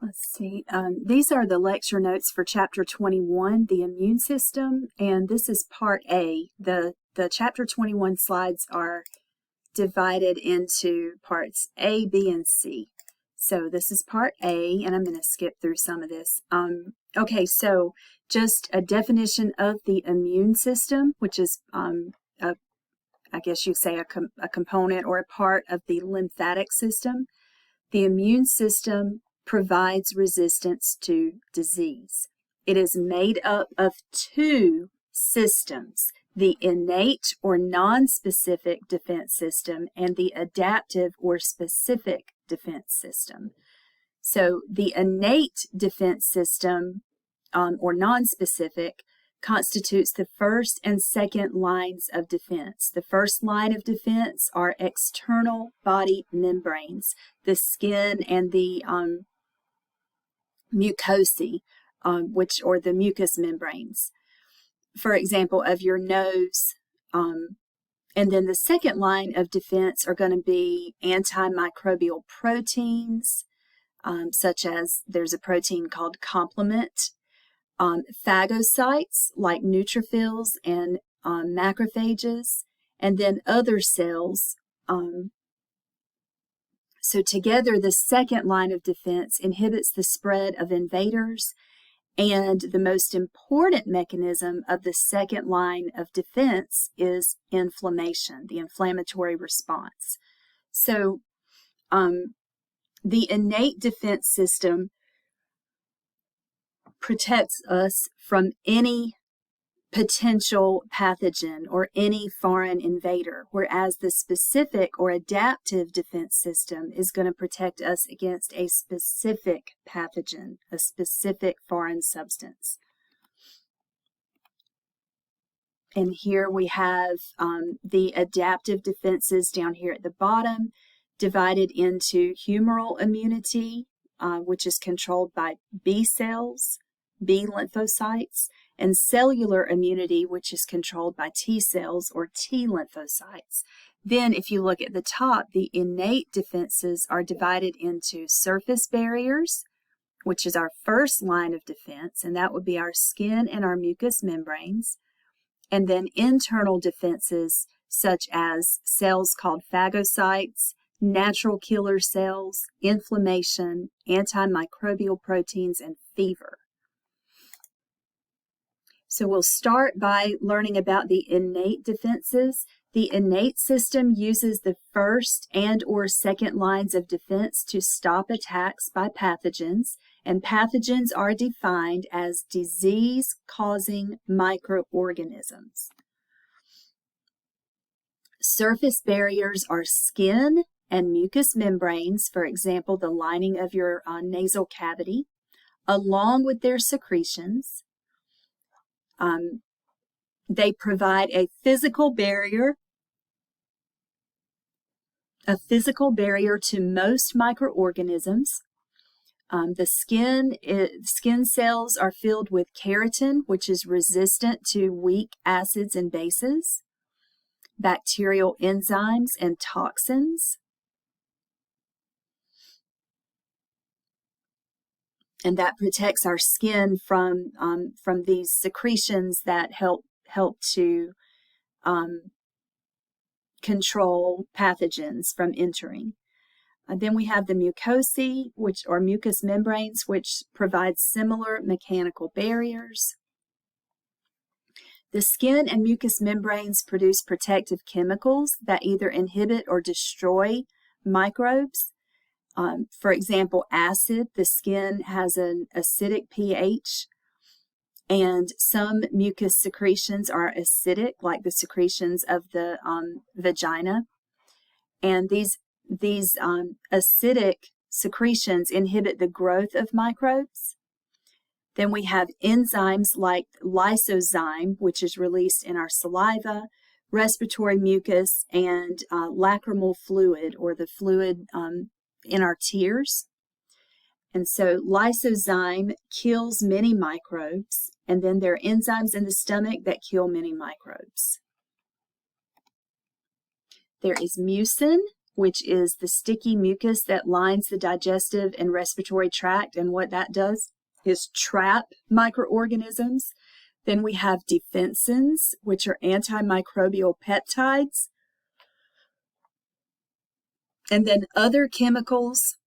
Let's see. These are the lecture notes for Chapter 21, the immune system, and this is Part A. The Chapter 21 slides are divided into parts A, B, and C. So this is Part A, and I'm going to skip through some of this. Okay, so just a definition of the immune system, which is, I guess you say a component or a part of the lymphatic system. The immune system provides resistance to disease. It is made up of two systems, the innate or non-specific defense system and the adaptive or specific defense system. So the innate defense system or non-specific constitutes the first and second lines of defense. The first line of defense are external body membranes, the skin and the mucosae, or the mucous membranes, for example, of your nose. And then the second line of defense are going to be antimicrobial proteins, such as there's a protein called complement, phagocytes like neutrophils and macrophages, and then other cells. So together, the second line of defense inhibits the spread of invaders, and the most important mechanism of the second line of defense is inflammation, the inflammatory response. So the innate defense system protects us from any potential pathogen or any foreign invader, whereas the specific or adaptive defense system is going to protect us against a specific pathogen, a specific foreign substance. And here we have the adaptive defenses down here at the bottom, divided into humoral immunity, which is controlled by B cells, B lymphocytes, and cellular immunity, which is controlled by T cells or T lymphocytes. Then if you look at the top, the innate defenses are divided into surface barriers, which is our first line of defense, and that would be our skin and our mucous membranes. And then internal defenses, such as cells called phagocytes, natural killer cells, inflammation, antimicrobial proteins, and fever. So we'll start by learning about the innate defenses. The innate system uses the first and or second lines of defense to stop attacks by pathogens, and pathogens are defined as disease-causing microorganisms. Surface barriers are skin and mucous membranes, for example, the lining of your nasal cavity, along with their secretions. They provide a physical barrier to most microorganisms. The skin cells are filled with keratin, which is resistant to weak acids and bases, bacterial enzymes, and toxins. And that protects our skin from these secretions that help to control pathogens from entering. Then we have the mucosae, which are mucous membranes, which provide similar mechanical barriers. The skin and mucous membranes produce protective chemicals that either inhibit or destroy microbes. For example, acid, the skin has an acidic pH, and some mucus secretions are acidic, like the secretions of the vagina. And these acidic secretions inhibit the growth of microbes. Then we have enzymes like lysozyme, which is released in our saliva, respiratory mucus, and lacrimal fluid, or the fluid in our tears. And so lysozyme kills many microbes, and then there are enzymes in the stomach that kill many microbes. There is mucin, which is the sticky mucus that lines the digestive and respiratory tract, and what that does is trap microorganisms. Then we have defensins, which are antimicrobial peptides. And then other chemicals,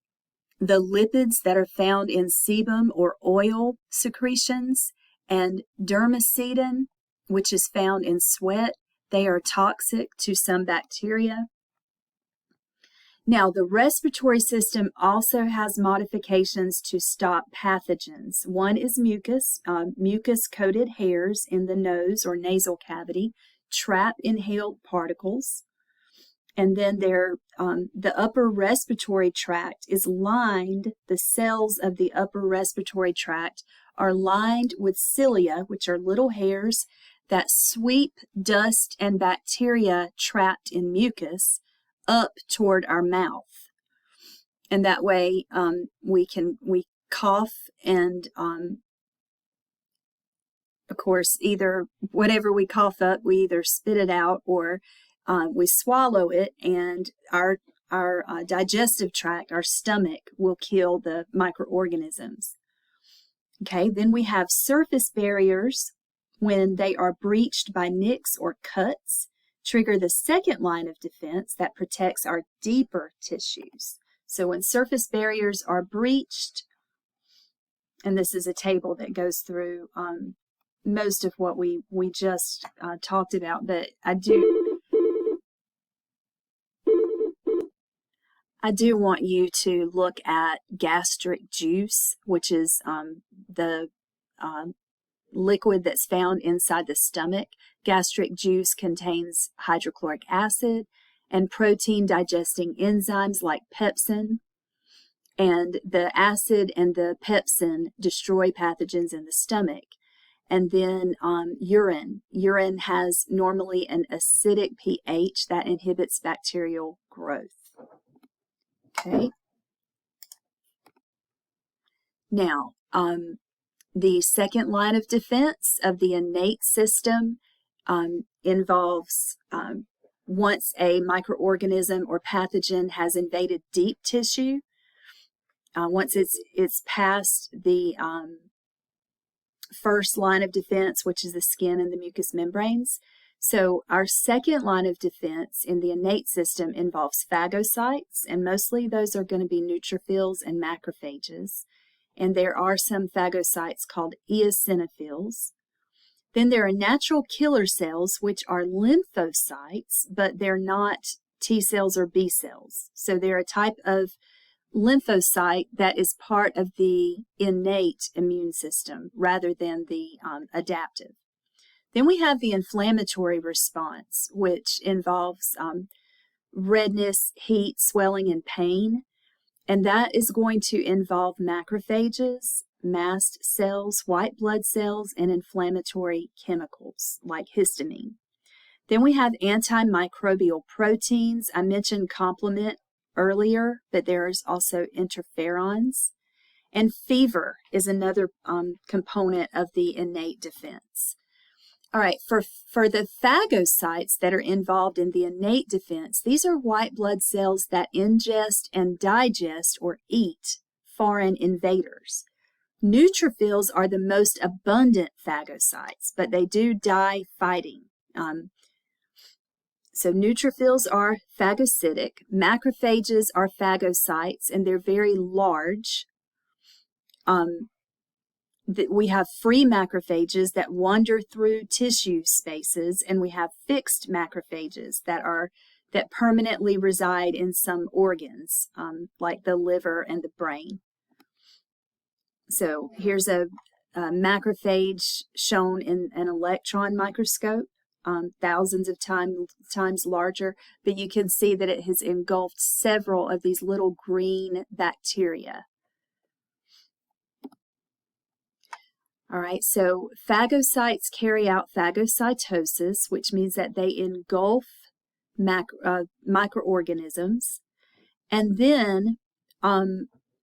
the lipids that are found in sebum or oil secretions, and dermacetin, which is found in sweat. They are toxic to some bacteria. Now, the respiratory system also has modifications to stop pathogens. One is mucus. Mucus-coated hairs in the nose or nasal cavity trap inhaled particles. And then the upper respiratory tract is lined, the cells of the upper respiratory tract are lined with cilia, which are little hairs that sweep dust and bacteria trapped in mucus up toward our mouth. And that way we cough and of course, either whatever we cough up, we either spit it out or we swallow it, and our digestive tract, our stomach, will kill the microorganisms. Okay, then we have surface barriers. When they are breached by nicks or cuts, trigger the second line of defense that protects our deeper tissues. So when surface barriers are breached, and this is a table that goes through most of what we just talked about, but I do want you to look at gastric juice, which is the liquid that's found inside the stomach. Gastric juice contains hydrochloric acid and protein digesting enzymes like pepsin. And the acid and the pepsin destroy pathogens in the stomach. And then urine. Urine has normally an acidic pH that inhibits bacterial growth. Okay. Now, the second line of defense of the innate system involves once a microorganism or pathogen has invaded deep tissue, once it's past the first line of defense, which is the skin and the mucous membranes. So our second line of defense in the innate system involves phagocytes, and mostly those are going to be neutrophils and macrophages. And there are some phagocytes called eosinophils. Then there are natural killer cells, which are lymphocytes, but they're not T cells or B cells. So they're a type of lymphocyte that is part of the innate immune system rather than the adaptive. Then we have the inflammatory response, which involves redness, heat, swelling, and pain. And that is going to involve macrophages, mast cells, white blood cells, and inflammatory chemicals like histamine. Then we have antimicrobial proteins. I mentioned complement earlier, but there's also interferons. And fever is another component of the innate defense. All right, for the phagocytes that are involved in the innate defense, these are white blood cells that ingest and digest or eat foreign invaders. Neutrophils are the most abundant phagocytes, but they do die fighting. So neutrophils are phagocytic. Macrophages are phagocytes, and they're very large. We have free macrophages that wander through tissue spaces, and we have fixed macrophages that permanently reside in some organs, like the liver and the brain. So here's a macrophage shown in an electron microscope, thousands of times larger, but you can see that it has engulfed several of these little green bacteria. All right, so phagocytes carry out phagocytosis, which means that they engulf microorganisms. And then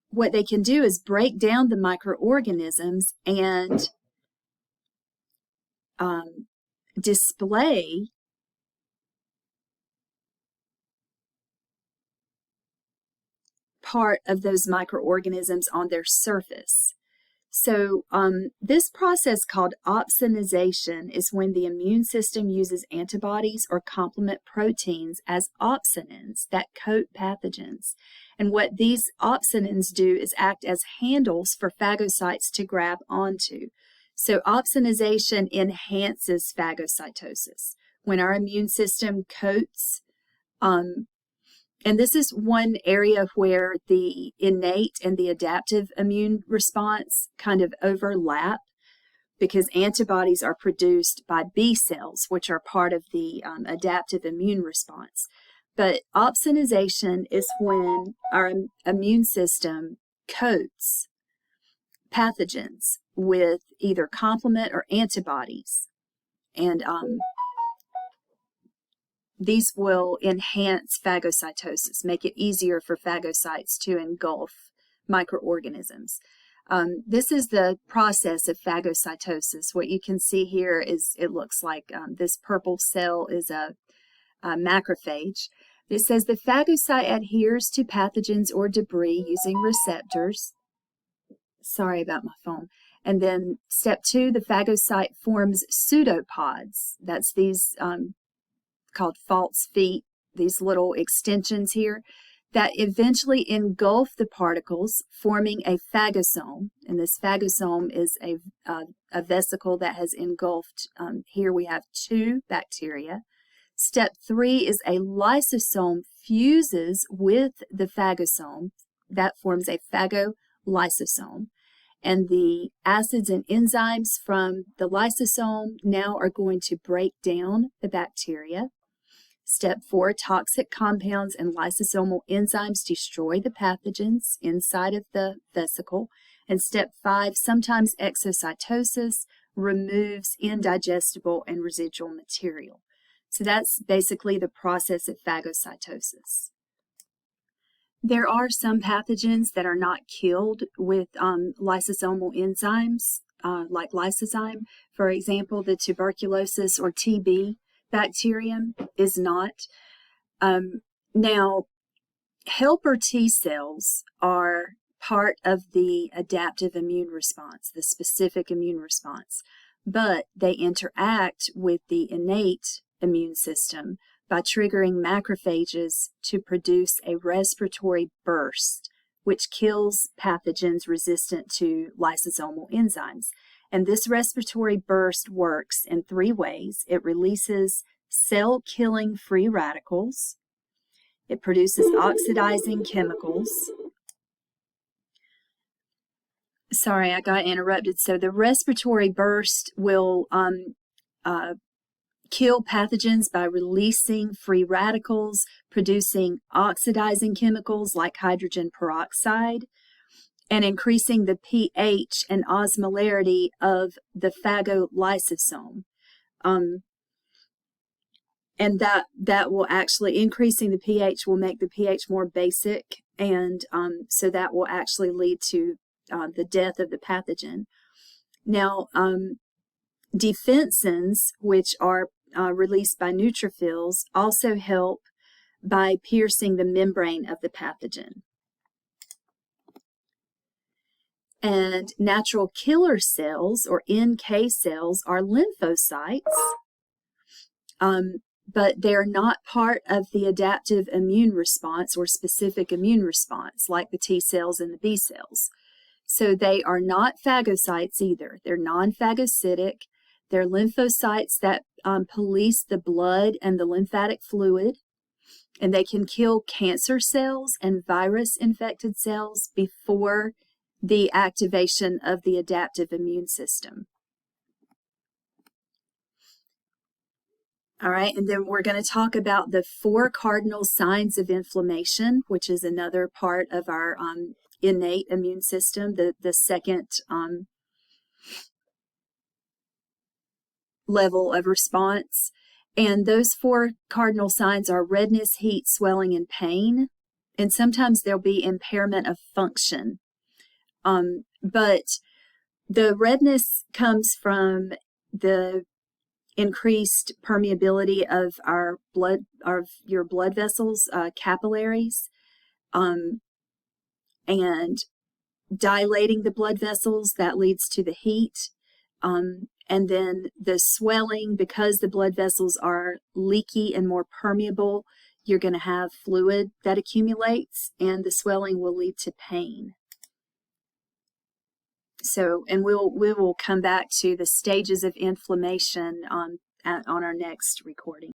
what they can do is break down the microorganisms and display part of those microorganisms on their surface. So this process called opsonization is when the immune system uses antibodies or complement proteins as opsonins that coat pathogens. And what these opsonins do is act as handles for phagocytes to grab onto. So opsonization enhances phagocytosis. When our immune system coats, and this is one area where the innate and the adaptive immune response kind of overlap, because antibodies are produced by B cells, which are part of the adaptive immune response. But opsonization is when our immune system coats pathogens with either complement or antibodies. And these will enhance phagocytosis, make it easier for phagocytes to engulf microorganisms. This is the process of phagocytosis. What you can see here is it looks like this purple cell is a macrophage. It says the phagocyte adheres to pathogens or debris using receptors. Sorry about my phone. And then step 2, the phagocyte forms pseudopods. That's these called false feet, these little extensions here, that eventually engulf the particles, forming a phagosome. And this phagosome is a vesicle that has engulfed, here we have 2 bacteria. Step 3 is a lysosome fuses with the phagosome. That forms a phagolysosome. And the acids and enzymes from the lysosome now are going to break down the bacteria. Step 4, toxic compounds and lysosomal enzymes destroy the pathogens inside of the vesicle. And step 5, sometimes exocytosis removes indigestible and residual material. So that's basically the process of phagocytosis. There are some pathogens that are not killed with lysosomal enzymes, like lysozyme. For example, the tuberculosis or TB bacterium is not. Now, helper T cells are part of the adaptive immune response, the specific immune response, but they interact with the innate immune system by triggering macrophages to produce a respiratory burst, which kills pathogens resistant to lysosomal enzymes. And this respiratory burst works in 3 ways. It releases cell-killing free radicals. It produces oxidizing chemicals. Sorry, I got interrupted. So the respiratory burst will kill pathogens by releasing free radicals, producing oxidizing chemicals like hydrogen peroxide, and increasing the pH and osmolarity of the phagolysosome. And that will actually, increasing the pH will make the pH more basic, and so that will actually lead to the death of the pathogen. Now, defensins, which are released by neutrophils, also help by piercing the membrane of the pathogen. And natural killer cells, or NK cells, are lymphocytes, but they're not part of the adaptive immune response or specific immune response like the T cells and the B cells. So they are not phagocytes either. They're non-phagocytic. They're lymphocytes that police the blood and the lymphatic fluid, and they can kill cancer cells and virus-infected cells before the activation of the adaptive immune system. All right, and then we're going to talk about the 4 cardinal signs of inflammation, which is another part of our innate immune system, the second level of response. And those 4 cardinal signs are redness, heat, swelling, and pain. And sometimes there'll be impairment of function. But the redness comes from the increased permeability of our blood, of your blood vessels, capillaries. and dilating the blood vessels, that leads to the heat. And then the swelling, because the blood vessels are leaky and more permeable, you're going to have fluid that accumulates, and the swelling will lead to pain. So, and we will come back to the stages of inflammation on our next recording.